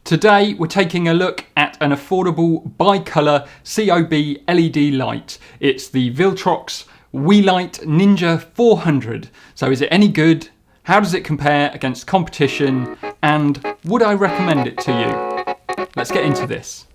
Today we're taking a look at an affordable Bi-colour COB LED light. It's the Viltrox Weeylite Ninja 400. So is it any good? How does it compare against competition? And would I recommend it to you? Let's get into this.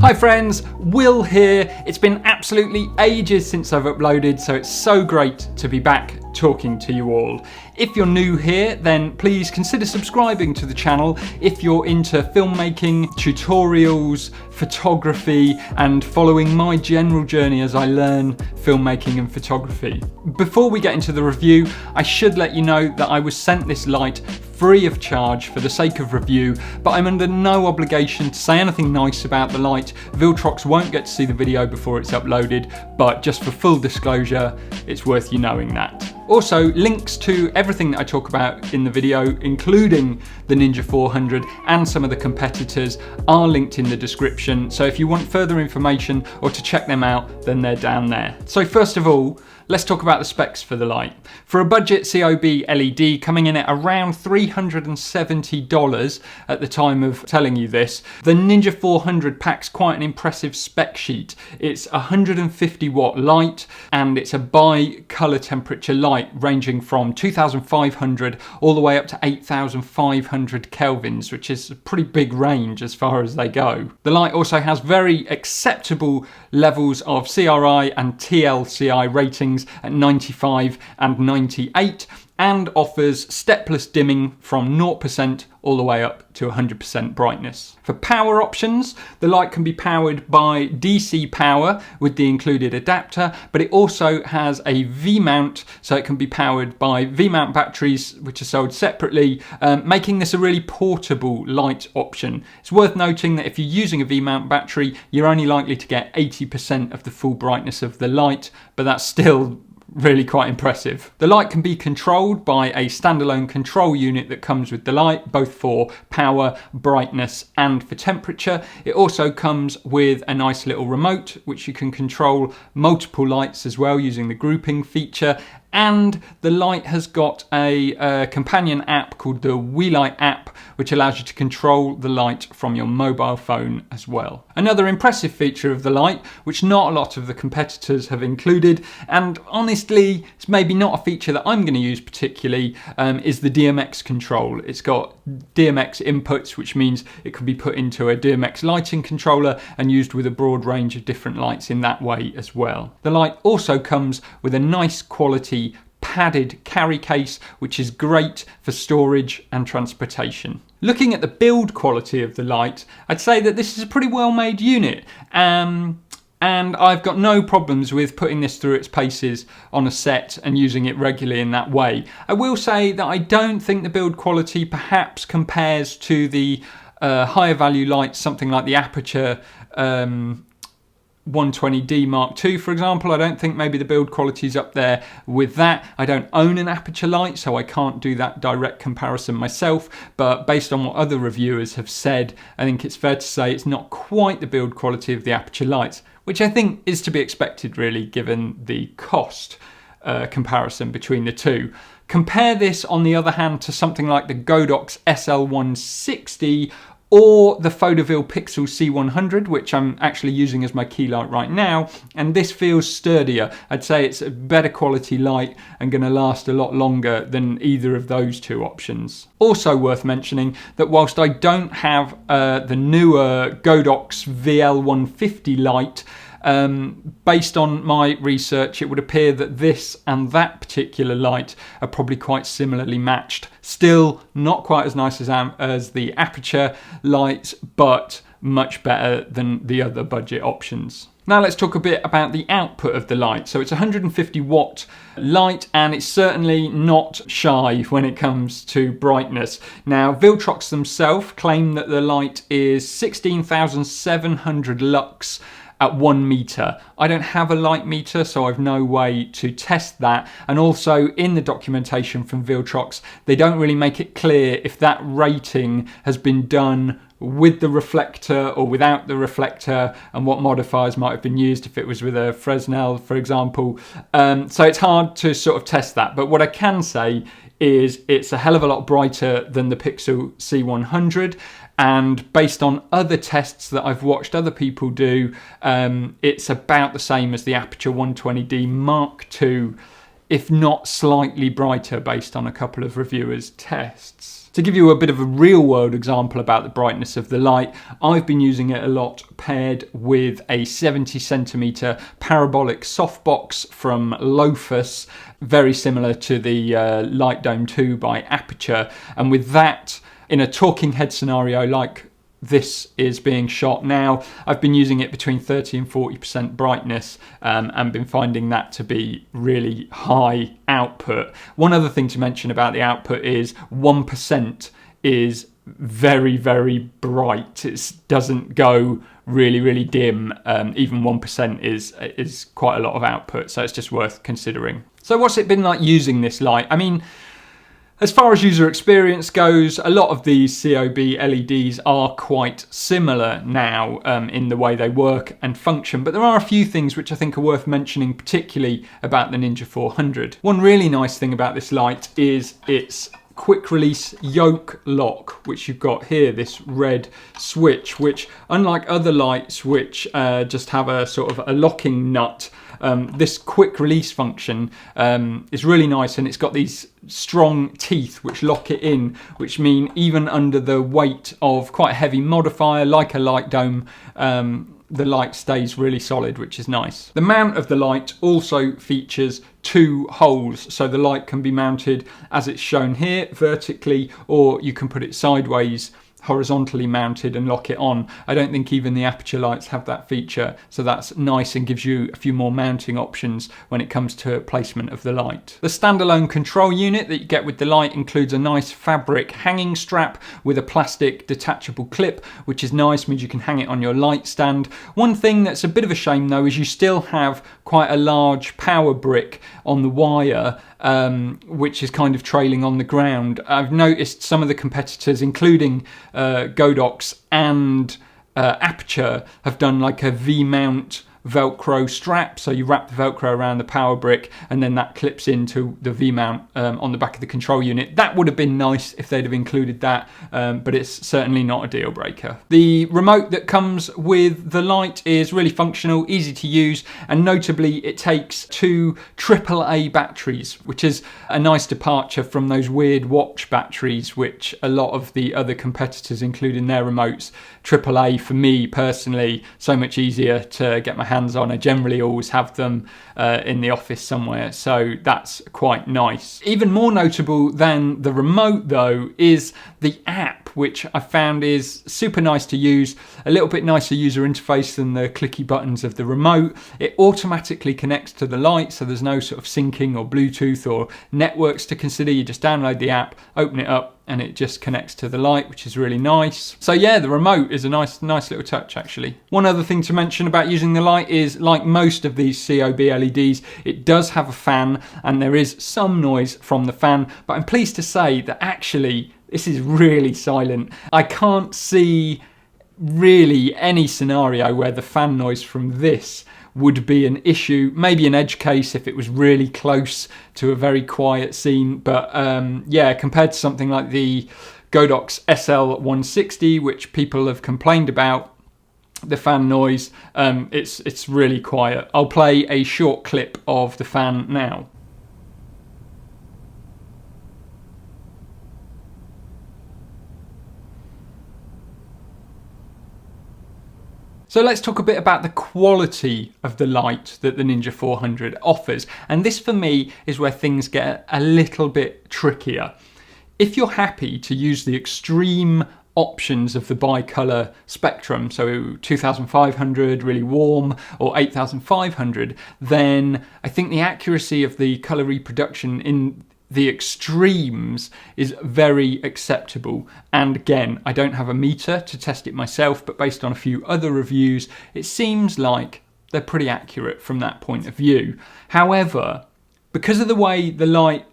Hi friends, Will here. It's been absolutely ages since I've uploaded, so it's so great to be back talking to you all. If you're new here, then please consider subscribing to the channel if you're into filmmaking, tutorials, photography, and following my general journey as I learn filmmaking and photography. Before we get into the review, I should let you know that I was sent this light free of charge for the sake of review, but I'm under no obligation to say anything nice about the light. Viltrox won't get to see the video before it's uploaded, but just for full disclosure, it's worth you knowing that. Also, links to everything that I talk about in the video, including the Ninja 400 and some of the competitors, are linked in the description. So if you want further information or to check them out, then they're down there. So first of all, let's talk about the specs for the light. For a budget COB LED coming in at around $370 at the time of telling you this, the Ninja 400 packs quite an impressive spec sheet. It's a 150 watt light and it's a bi-colour temperature light ranging from 2500 all the way up to 8500 kelvins, which is a pretty big range as far as they go. The light also has very acceptable levels of CRI and TLCI ratings at 95 and 98, and offers stepless dimming from 0% all the way up to 100% brightness. For power options, the light can be powered by DC power with the included adapter, but it also has a V-mount, so it can be powered by V-mount batteries, which are sold separately, making this a really portable light option. It's worth noting that if you're using a V-mount battery, you're only likely to get 80% of the full brightness of the light, but that's still really quite impressive. The light can be controlled by a standalone control unit that comes with the light, both for power, brightness, and for temperature. It also comes with a nice little remote, which you can control multiple lights as well using the grouping feature. And the light has got a companion app called the Weeylite app, which allows you to control the light from your mobile phone as well. Another impressive feature of the light, which not a lot of the competitors have included, and honestly, it's maybe not a feature that I'm going to use particularly, is the DMX control. It's got DMX inputs, which means it can be put into a DMX lighting controller and used with a broad range of different lights in that way as well. The light also comes with a nice quality padded carry case, which is great for storage and transportation. Looking at the build quality of the light, I'd say that this is a pretty well made unit. And I've got no problems with putting this through its paces on a set and using it regularly in that way. I will say that I don't think the build quality perhaps compares to the higher value lights, something like the Aperture 120D Mark II, for example. I don't think maybe the build quality is up there with that. I don't own an Aperture light, so I can't do that direct comparison myself, but based on what other reviewers have said, I think it's fair to say it's not quite the build quality of the Aperture lights, which I think is to be expected really given the cost comparison between the two. Compare this on the other hand to something like the Godox SL160 or the Photaville Pixel C100, which I'm actually using as my key light right now, and this feels sturdier. I'd say it's a better quality light and going to last a lot longer than either of those two options. Also worth mentioning that whilst I don't have the newer Godox VL150 light, based on my research, it would appear that this and that particular light are probably quite similarly matched. Still not quite as nice as the Aperture lights, but much better than the other budget options. Now let's talk a bit about the output of the light. So it's a 150 watt light and it's certainly not shy when it comes to brightness. Now Viltrox themselves claim that the light is 16,700 lux at 1 meter. I don't have a light meter, so I've no way to test that. And also in the documentation from Viltrox, they don't really make it clear if that rating has been done with the reflector or without the reflector, and what modifiers might have been used if it was with a Fresnel, for example. So it's hard to sort of test that. But what I can say is it's a hell of a lot brighter than the Pixel C100. And based on other tests that I've watched other people do, it's about the same as the Aputure 120D Mark II, if not slightly brighter based on a couple of reviewers' tests. To give you a bit of a real world example about the brightness of the light, I've been using it a lot paired with a 70 centimeter parabolic softbox from Lofus, very similar to the Light Dome 2 by Aputure. And with that, in a talking head scenario like this is being shot now, I've been using it between 30 and 40% brightness and been finding that to be really high output. One other thing to mention about the output is 1% is very, very bright. It doesn't go really, really dim. Even 1% is quite a lot of output, so it's just worth considering. So what's it been like using this light? I mean, as far as user experience goes, a lot of these COB LEDs are quite similar now in the way they work and function, but there are a few things which I think are worth mentioning, particularly about the Ninja 400. One really nice thing about this light is its quick release yoke lock, which you've got here, this red switch, which unlike other lights which just have a sort of a locking nut, this quick release function is really nice, and it's got these strong teeth which lock it in, which mean even under the weight of quite a heavy modifier like a light dome, the light stays really solid, which is nice. The mount of the light also features 2 holes, so the light can be mounted as it's shown here, vertically, or you can put it sideways, horizontally mounted, and lock it on. I don't think even the Aputure lights have that feature, so that's nice and gives you a few more mounting options when it comes to placement of the light. The standalone control unit that you get with the light includes a nice fabric hanging strap with a plastic detachable clip, which is nice, means you can hang it on your light stand. One thing that's a bit of a shame though is you still have quite a large power brick on the wire, which is kind of trailing on the ground. I've noticed some of the competitors, including Godox and Aputure, have done like a V-mount Velcro strap, so you wrap the Velcro around the power brick and then that clips into the V-mount on the back of the control unit. That would have been nice if they'd have included that, but it's certainly not a deal breaker. The remote that comes with the light is really functional, easy to use, and notably it takes 2 AAA batteries, which is a nice departure from those weird watch batteries which a lot of the other competitors include in their remotes. AAA for me personally, so much easier to get my hands on. I generally always have them in the office somewhere, so that's quite nice. Even more notable than the remote though is the app, which I found is super nice to use, a little bit nicer user interface than the clicky buttons of the remote. It automatically connects to the light, so there's no sort of syncing or Bluetooth or networks to consider. You just download the app, open it up, and it just connects to the light, which is really nice. So yeah, the remote is a nice little touch actually. One other thing to mention about using the light is, like most of these COB LEDs, it does have a fan and there is some noise from the fan, but I'm pleased to say that actually this is really silent. I can't see really any scenario where the fan noise from this would be an issue. Maybe an edge case if it was really close to a very quiet scene, but yeah, compared to something like the Godox SL160, which people have complained about, the fan noise, it's really quiet. I'll play a short clip of the fan now. So let's talk a bit about the quality of the light that the Ninja 400 offers. And this for me is where things get a little bit trickier. If you're happy to use the extreme options of the Bicolor spectrum, so 2500 really warm or 8500, then I think the accuracy of the color reproduction in the extremes is very acceptable. And again, I don't have a meter to test it myself, but based on a few other reviews, it seems like they're pretty accurate from that point of view. However, because of the way the light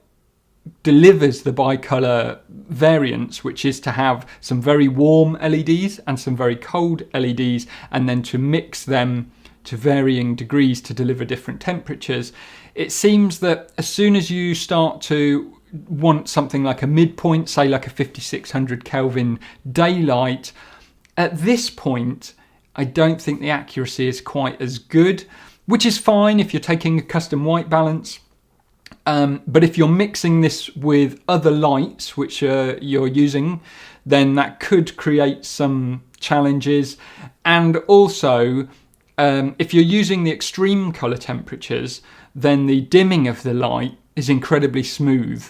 delivers the Bicolor variants, which is to have some very warm LEDs and some very cold LEDs, and then to mix them to varying degrees to deliver different temperatures, it seems that as soon as you start to want something like a midpoint, say like a 5600 Kelvin daylight, at this point I don't think the accuracy is quite as good, which is fine if you're taking a custom white balance. But if you're mixing this with other lights which you're using, then that could create some challenges. And also, if you're using the extreme colour temperatures, then the dimming of the light is incredibly smooth.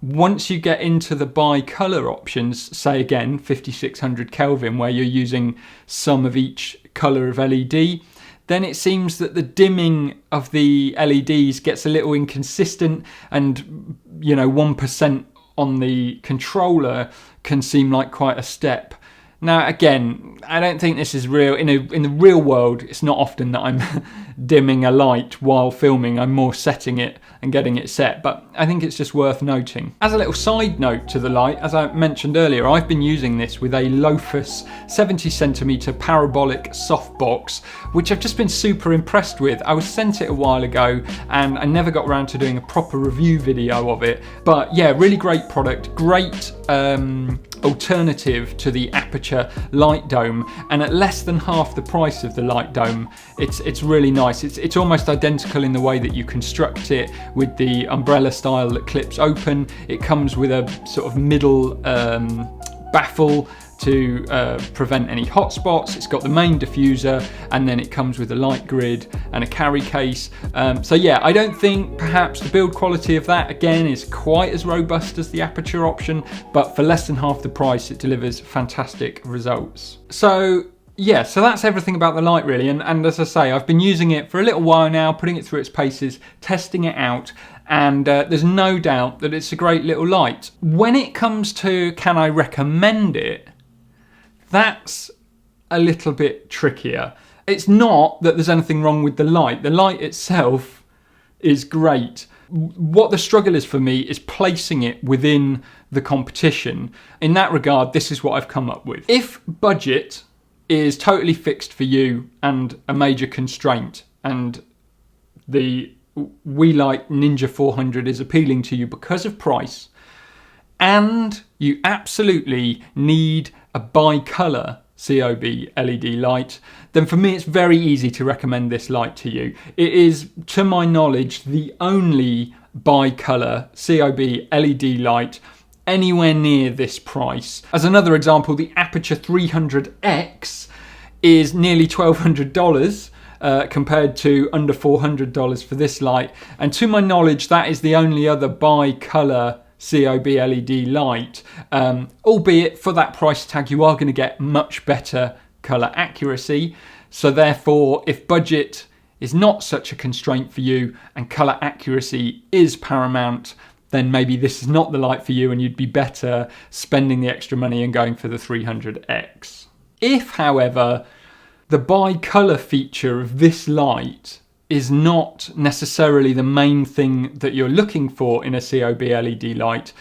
Once you get into the Bicolor options, say again 5600 Kelvin, where you're using some of each colour of LED, then it seems that the dimming of the LEDs gets a little inconsistent, and 1% on the controller can seem like quite a step. Now again, I don't think this is real. In the real world, it's not often that I'm dimming a light while filming. I'm more setting it and getting it set, but I think it's just worth noting. As a little side note to the light, as I mentioned earlier, I've been using this with a Lofus 70cm parabolic softbox, which I've just been super impressed with. I was sent it a while ago and I never got around to doing a proper review video of it, but yeah, really great product, great alternative to the Aperture light dome, and at less than half the price of the light dome, it's really nice. It's almost identical in the way that you construct it, with the umbrella style that clips open. It comes with a sort of middle baffle to prevent any hot spots. It's got the main diffuser, and then it comes with a light grid and a carry case. So yeah, I don't think perhaps the build quality of that again is quite as robust as the Aperture option, but for less than half the price it delivers fantastic results. So yeah, so that's everything about the light really, and as I say, I've been using it for a little while now, putting it through its paces, testing it out, and there's no doubt that it's a great little light. When it comes to can I recommend it, that's a little bit trickier. It's not that there's anything wrong with the light. The light itself is great. What the struggle is for me is placing it within the competition. In that regard, this is what I've come up with. If budget is totally fixed for you and a major constraint, and the Weeylite Ninja 400 is appealing to you because of price, and you absolutely need a Bicolor COB LED light, then for me it's very easy to recommend this light to you. It is, to my knowledge, the only Bicolor COB LED light anywhere near this price. As another example, the Aperture 300X is nearly $1,200 compared to under $400 for this light, and to my knowledge that is the only other Bicolor COB LED light, albeit for that price tag you are going to get much better colour accuracy. So therefore, if budget is not such a constraint for you and colour accuracy is paramount, then maybe this is not the light for you and you'd be better spending the extra money and going for the 300X. If, however, the Bicolor feature of this light is not necessarily the main thing that you're looking for in a COB LED light,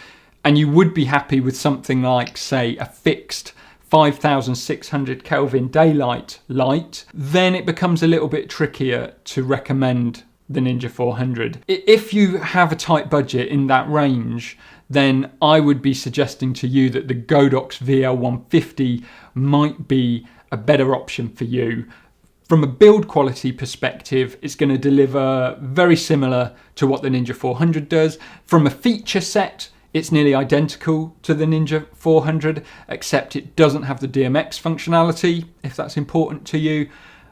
and you would be happy with something like, say, a fixed 5600 Kelvin daylight light, then it becomes a little bit trickier to recommend the Ninja 400. If you have a tight budget in that range, then I would be suggesting to you that the Godox VL150 might be a better option for you. From a build quality perspective, it's going to deliver very similar to what the Ninja 400 does. From a feature set, it's nearly identical to the Ninja 400, except it doesn't have the DMX functionality, if that's important to you.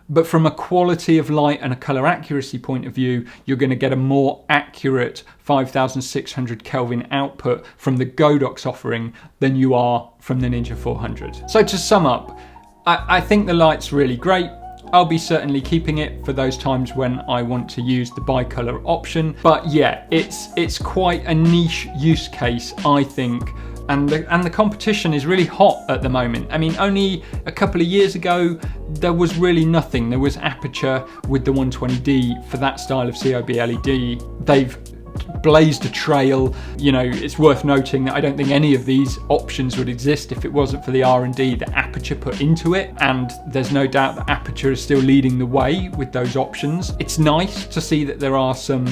But from a quality of light and a colour accuracy point of view, you're going to get a more accurate 5600 Kelvin output from the Godox offering than you are from the Ninja 400. So to sum up, I think the light's really great. I'll be certainly keeping it for those times when I want to use the bicolor option. But yeah, it's quite a niche use case, I think. And the competition is really hot at the moment. I mean, only a couple of years ago, there was really nothing. There was Aperture with the 120D for that style of COB LED. They've blazed a trail. You know, it's worth noting that I don't think any of these options would exist if it wasn't for the R&D that Aperture put into it. And there's no doubt that Aperture is still leading the way with those options. It's nice to see that there are some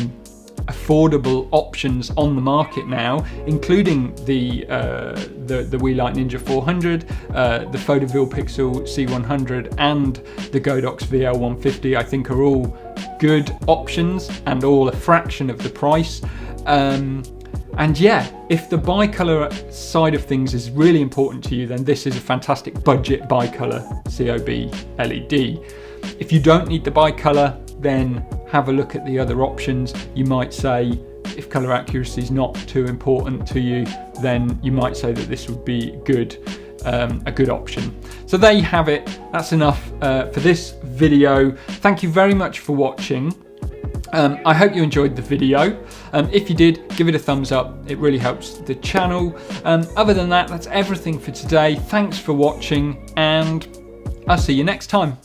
affordable options on the market now, including the Weeylite Ninja 400, the Photo Vilpixel C100 and the Godox VL150. I think are all good options and all a fraction of the price. And yeah, if the bicolor side of things is really important to you, then this is a fantastic budget bicolor COB LED. If you don't need the bicolor, then have a look at the other options. You might say, if color accuracy is not too important to you, then you might say that this would be good, a good option. So there you have it. That's enough for this video. Thank you very much for watching. I hope you enjoyed the video. If you did, give it a thumbs up. It really helps the channel. Other than that, that's everything for today. Thanks for watching, and I'll see you next time.